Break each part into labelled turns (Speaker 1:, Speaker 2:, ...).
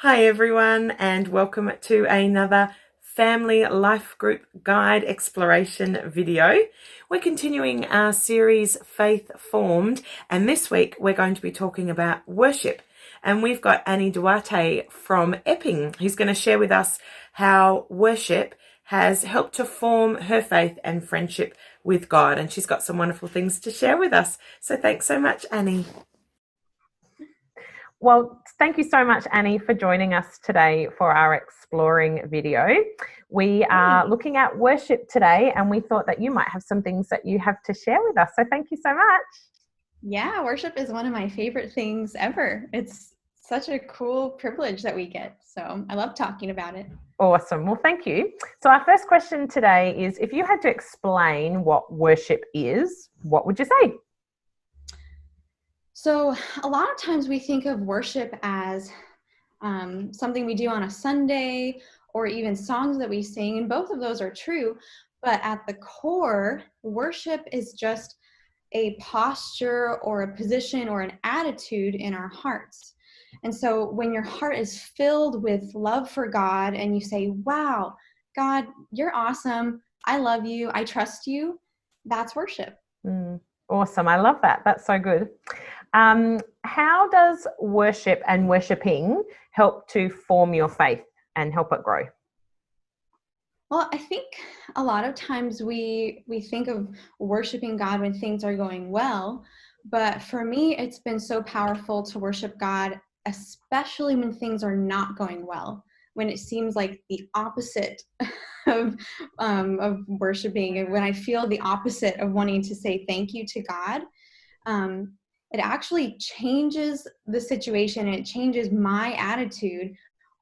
Speaker 1: Hi everyone, and welcome to another Family Life Group Guide Exploration video. We're continuing our series Faith Formed, and this week we're going to be talking about worship. And we've got Annie Duarte from Epping who's going to share with us how worship has helped to form her faith and friendship with God. And she's got some wonderful things to share with us. So thanks so much, Annie.
Speaker 2: Well, thank you so much, Annie, for joining us today for our exploring video. We are looking at worship today, and we thought that you might have some things that you have to share with us. So thank you so much.
Speaker 3: Yeah, worship is one of my favorite things ever. It's such a cool privilege that we get. So I love talking about it.
Speaker 2: Awesome. Well, thank you. So our first question today is, if you had to explain what worship is, what would you say?
Speaker 3: So a lot of times we think of worship as something we do on a Sunday or even songs that we sing, and both of those are true. But at the core, worship is just a posture or a position or an attitude in our hearts. And so when your heart is filled with love for God and you say, wow, God, you're awesome. I love you. I trust you. That's worship.
Speaker 2: Awesome. I love that. That's so good. How does worship and worshiping help to form your faith and help it grow?
Speaker 3: Well, I think a lot of times we think of worshiping God when things are going well, but for me, it's been so powerful to worship God, especially when things are not going well, when it seems like the opposite of worshiping, and when I feel the opposite of wanting to say thank you to God. It actually changes the situation, and it changes my attitude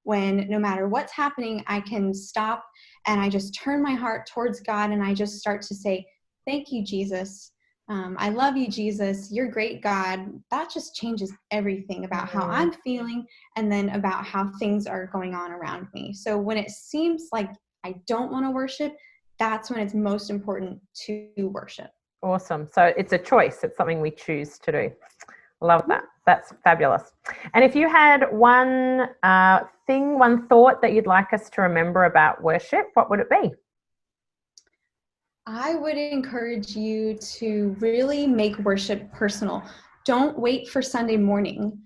Speaker 3: when no matter what's happening, I can stop and I just turn my heart towards God and I just start to say, thank you, Jesus. I love you, Jesus. You're great, God. That just changes everything about how I'm feeling and then about how things are going on around me. So when it seems like I don't want to worship, that's when it's most important to worship.
Speaker 2: Awesome. So it's a choice. It's something we choose to do. Love that. That's fabulous. And if you had one thought that you'd like us to remember about worship, what would it be?
Speaker 3: I would encourage you to really make worship personal. Don't wait for Sunday morning.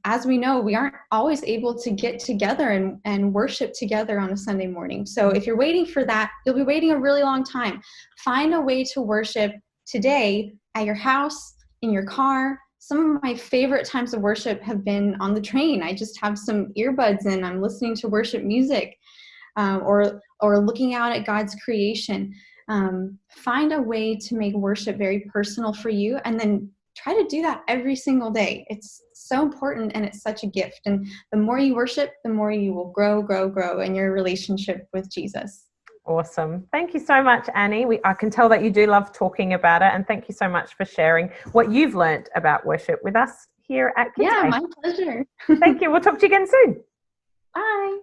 Speaker 3: As we know, we aren't always able to get together and worship together on a Sunday morning. So if you're waiting for that, you'll be waiting a really long time. Find a way to worship today at your house, in your car. Some of my favorite times of worship have been on the train. I just have some earbuds in. I'm listening to worship music, or looking out at God's creation. Find a way to make worship very personal for you, and then try to do that every single day. It's so important, and it's such a gift. And the more you worship, the more you will grow in your relationship with Jesus.
Speaker 2: Awesome. Thank you so much, Annie. I can tell that you do love talking about it, and thank you so much for sharing what you've learned about worship with us here at KidsWay.
Speaker 3: Yeah, my pleasure.
Speaker 2: Thank you. We'll talk to you again soon.
Speaker 3: Bye.